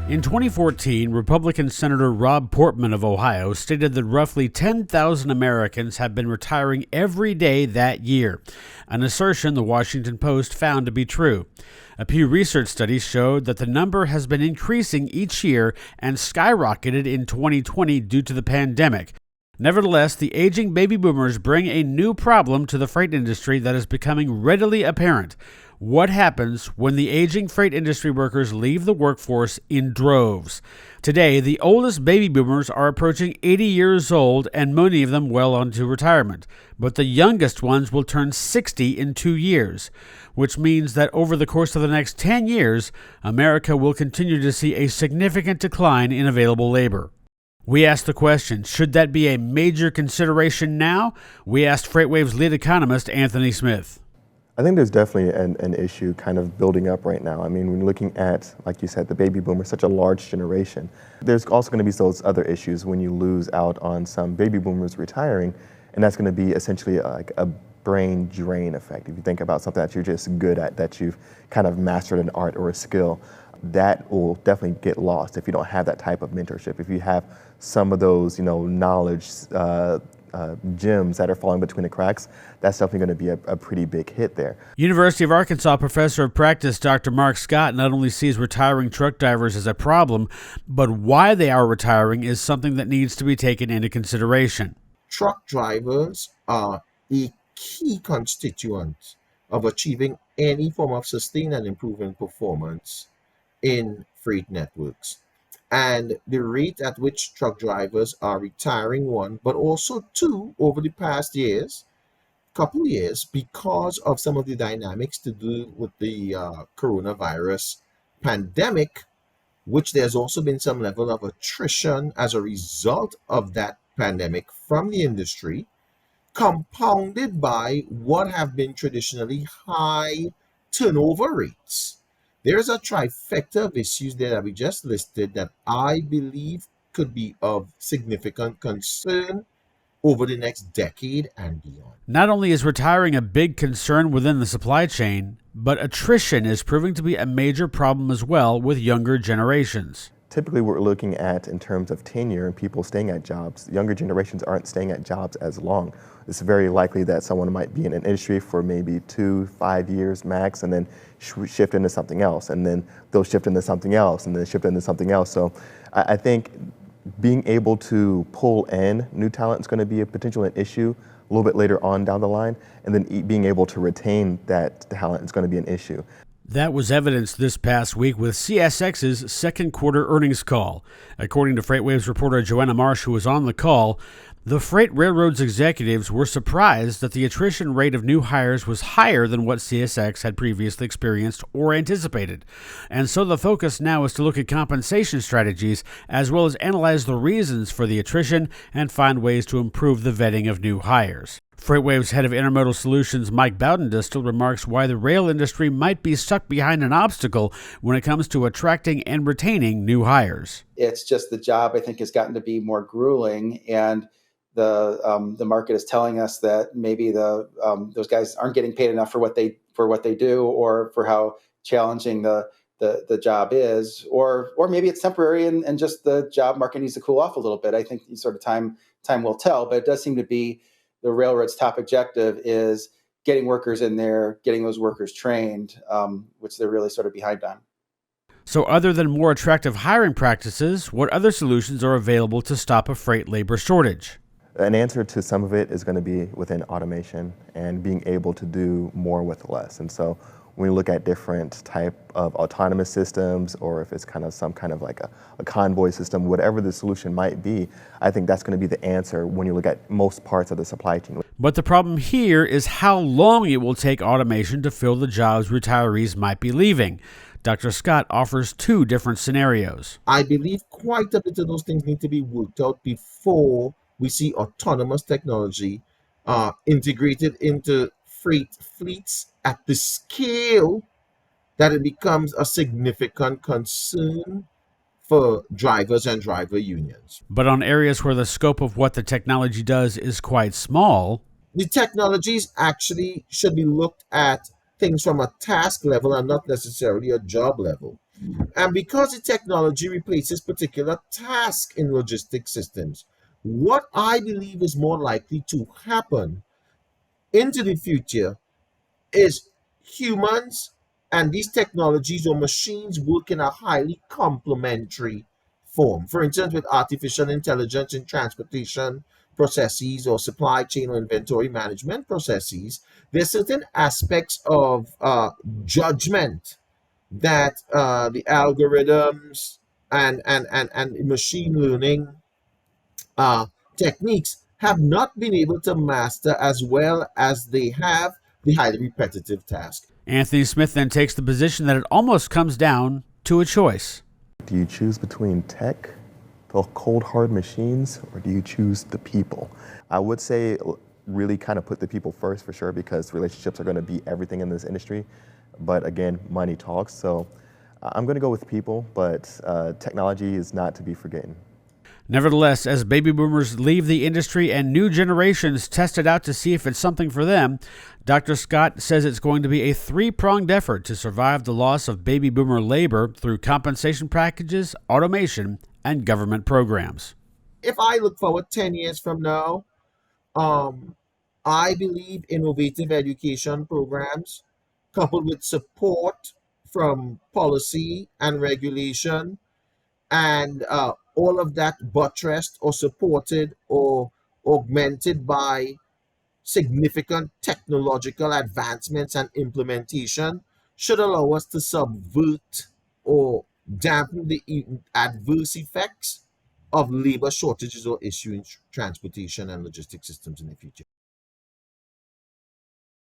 In 2014, Republican Senator Rob Portman of Ohio stated that roughly 10,000 Americans have been retiring every day that year, an assertion the Washington Post found to be true. A Pew Research study showed that the number has been increasing each year and skyrocketed in 2020 due to the pandemic. Nevertheless, the aging baby boomers bring a new problem to the freight industry that is becoming readily apparent. What happens when the aging freight industry workers leave the workforce in droves? Today, the oldest baby boomers are approaching 80 years old and many of them well onto retirement. But the youngest ones will turn 60 in 2 years, which means that over the course of the next 10 years, America will continue to see a significant decline in available labor. We asked the question, should that be a major consideration now? We asked FreightWave's lead economist, Anthony Smith. I think there's definitely an issue kind of building up right now. I mean, when you're looking at, like you said, the baby boomers, such a large generation, there's also going to be those other issues when you lose out on some baby boomers retiring, and that's going to be essentially like a brain drain effect. If you think about something that you're just good at, that you've kind of mastered an art or a skill, that will definitely get lost if you don't have that type of mentorship. If you have some of those, knowledge gems that are falling between the cracks, that's definitely going to be a pretty big hit there. University of Arkansas professor of practice Dr. Mark Scott not only sees retiring truck drivers as a problem, but why they are retiring is something that needs to be taken into consideration. Truck drivers are a key constituent of achieving any form of sustained and improving performance in freight networks. And the rate at which truck drivers are retiring, one, but also two, over the past couple years, because of some of the dynamics to do with the coronavirus pandemic, which there's also been some level of attrition as a result of that pandemic from the industry, compounded by what have been traditionally high turnover rates. There's a trifecta of issues there that we just listed that I believe could be of significant concern over the next decade and beyond. Not only is retiring a big concern within the supply chain, but attrition is proving to be a major problem as well with younger generations. Typically, what we're looking at in terms of tenure and people staying at jobs, younger generations aren't staying at jobs as long. It's very likely that someone might be in an industry for maybe 2-5 years max and then shift into something else. And then they'll shift into something else and then shift into something else. So I think being able to pull in new talent is going to be a potential issue a little bit later on down the line. And then being able to retain that talent is going to be an issue. That was evidenced this past week with CSX's second quarter earnings call. According to FreightWave's reporter Joanna Marsh, who was on the call, the freight railroads executives were surprised that the attrition rate of new hires was higher than what CSX had previously experienced or anticipated. And so the focus now is to look at compensation strategies as well as analyze the reasons for the attrition and find ways to improve the vetting of new hires. FreightWave's head of intermodal solutions, Mike Bowdendistel, remarks why the rail industry might be stuck behind an obstacle when it comes to attracting and retaining new hires. It's just the job, I think, has gotten to be more grueling, and the market is telling us that maybe those guys aren't getting paid enough for what they do, or for how challenging the job is, or maybe it's temporary and just the job market needs to cool off a little bit. I think sort of time will tell, but it does seem to be the railroad's top objective is getting workers in there, getting those workers trained, which they're really sort of behind on. So other than more attractive hiring practices, what other solutions are available to stop a freight labor shortage? An answer to some of it is going to be within automation and being able to do more with less. And so when we look at different type of autonomous systems, or if it's kind of some kind of like a convoy system, whatever the solution might be, I think that's going to be the answer when you look at most parts of the supply chain. But the problem here is how long it will take automation to fill the jobs retirees might be leaving. Dr. Scott offers two different scenarios. I believe quite a bit of those things need to be worked out before we see autonomous technology integrated into freight fleets at the scale that it becomes a significant concern for drivers and driver unions. But on areas where the scope of what the technology does is quite small, the technologies actually should be looked at things from a task level and not necessarily a job level. And because the technology replaces particular tasks in logistics systems, what I believe is more likely to happen into the future is humans and these technologies or machines work in a highly complementary form. For instance, with artificial intelligence in transportation processes or supply chain or inventory management processes, there's certain aspects of judgment that the algorithms and machine learning uh, techniques have not been able to master as well as they have the highly repetitive task. Anthony Smith then takes the position that it almost comes down to a choice. Do you choose between tech, the cold hard machines, or do you choose the people? I would say really kind of put the people first for sure, because relationships are going to be everything in this industry. But again, money talks. So I'm going to go with people, but technology is not to be forgotten. Nevertheless, as baby boomers leave the industry and new generations test it out to see if it's something for them, Dr. Scott says it's going to be a three-pronged effort to survive the loss of baby boomer labor through compensation packages, automation, and government programs. If I look forward 10 years from now, I believe innovative education programs coupled with support from policy and regulation and all of that buttressed or supported or augmented by significant technological advancements and implementation should allow us to subvert or dampen the adverse effects of labor shortages or issue in transportation and logistics systems in the future.